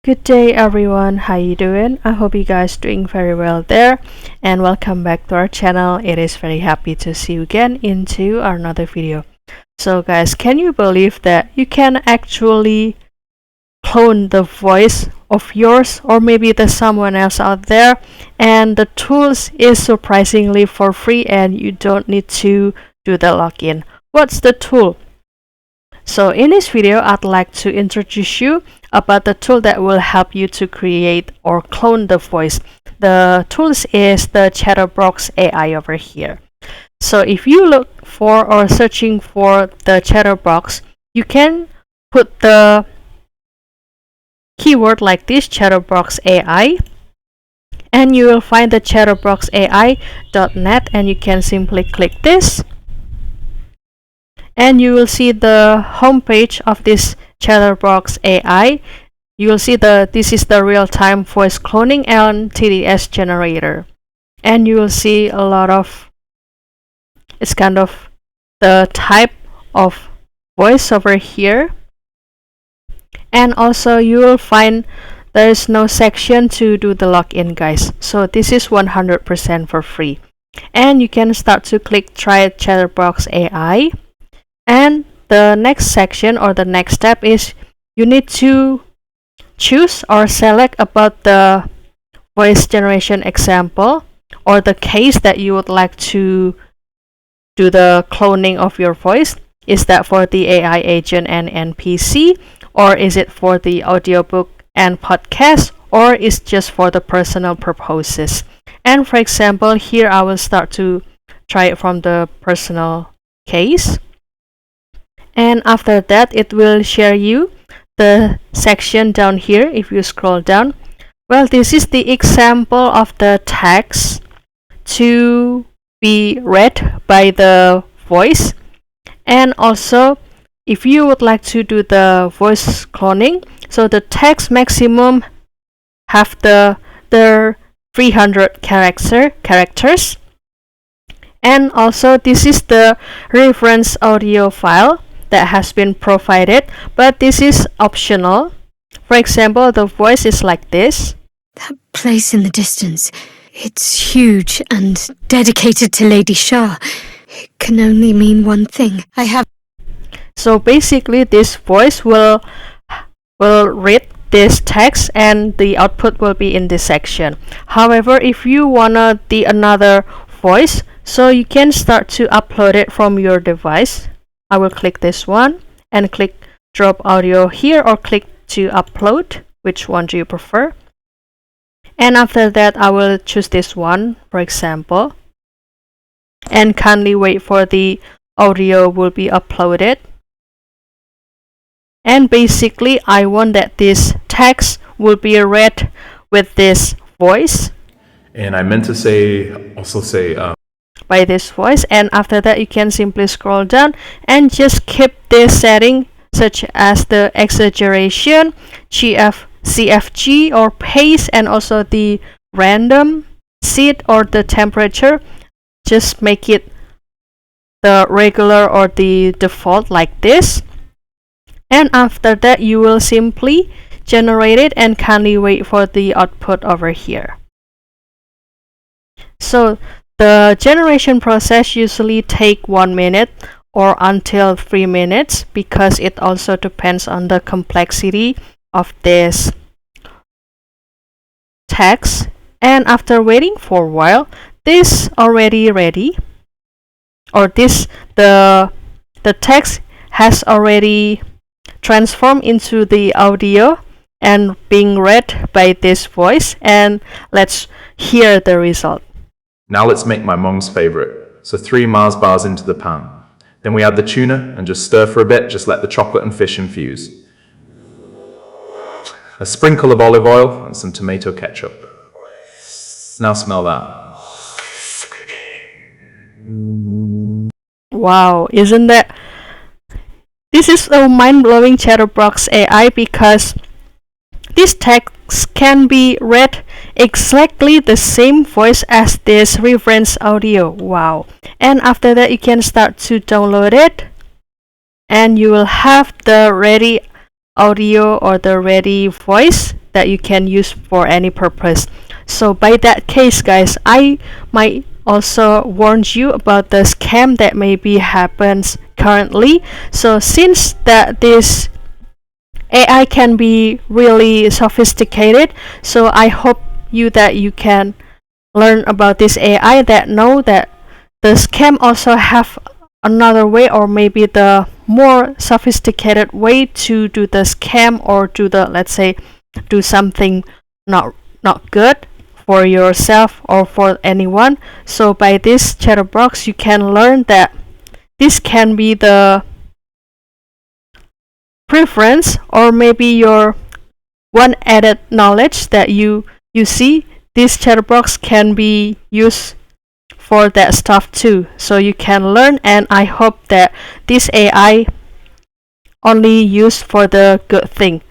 Good day everyone, how you doing? I hope you guys doing very well there and welcome back to our channel. It is very happy to see you again into another video. So guys, can you believe that you can actually clone the voice of yours or maybe there's someone else out there, and the tools is surprisingly for free and you don't need to do the login. What's the tool? So in this video, I'd like to introduce you about the tool that will help you to create or clone the voice. The tools is the Chatterbox AI over here. So if you look for or searching for the Chatterbox, you can put the keyword like this, Chatterbox AI, and you will find the chatterboxai.net, and you can simply click this. And you will see the homepage of this Chatterbox AI. You will see this is the real-time voice cloning and TDS generator. And you will see a lot of, it's kind of the type of voice over here. And also you will find there is no section to do the login, guys. So this is 100% for free. And you can start to click try Chatterbox AI. And the next section or the next step is you need to choose or select about the voice generation example or the case that you would like to do the cloning of your voice. Is that for the AI agent and NPC, or is it for the audiobook and podcast, or is just for the personal purposes? And for example, here I will start to try it from the personal case. And after that, it will share you the section down here. If you scroll down, well, this is the example of the text to be read by the voice. And also, if you would like to do the voice cloning, so the text maximum have the 300 characters. And also, this is the reference audio file that has been provided, but this is optional. For example, the voice is like this. That place in the distance, it's huge and dedicated to Lady Shah. It can only mean one thing. So basically, this voice will read this text and the output will be in this section. However, if you wanna the another voice, so you can start to upload it from your device. I will click this one and click drop audio here, or click to upload. Which one do you prefer? And after that, I will choose this one, for example. And kindly wait for the audio will be uploaded. And basically, I want that this text will be read with this voice. And I meant to also say by this voice. And after that, you can simply scroll down and just keep this setting, such as the exaggeration, CFG or pace, and also the random seed or the temperature. Just make it the regular or the default like this. And after that, you will simply generate it and kindly wait for the output over here. So the generation process usually take 1 minute or until 3 minutes, because it also depends on the complexity of this text. And after waiting for a while, this already ready, or the text has already transformed into the audio and being read by this voice. And let's hear the result. Now let's make my mom's favorite. So 3 Mars bars into the pan. Then we add the tuna and just stir for a bit, just let the chocolate and fish infuse. A sprinkle of olive oil and some tomato ketchup. Now smell that. Wow, isn't that? This is a mind-blowing Chatterbox AI, because this text can be read exactly the same voice as this reference audio. Wow. And after that, you can start to download it, and you will have the ready audio or the ready voice that you can use for any purpose. So by that case, guys, I might also warn you about the scam that maybe happens currently. So since that this AI can be really sophisticated, so I hope that you can learn about this AI, that know that the scam also have another way, or maybe the more sophisticated way to do the scam, or do the, let's say, do something not good for yourself or for anyone. So by this Chatterbox, you can learn that this can be the preference, or maybe your one added knowledge that you see. This Chatterbox can be used for that stuff too, so you can learn. And I hope that this AI only used for the good thing.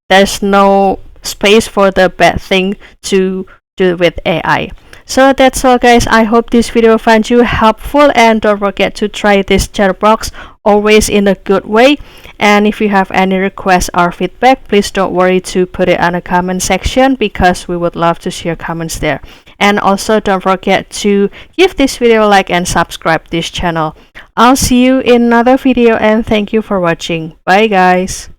There's no space for the bad thing to do with AI. So that's all, guys. I hope this video found you helpful, and don't forget to try this Chatterbox, always in a good way. And if you have any requests or feedback, please don't worry to put it on the comment section, because we would love to share comments there. And also don't forget to give this video a like and subscribe this channel. I'll see you in another video, and thank you for watching. Bye, guys.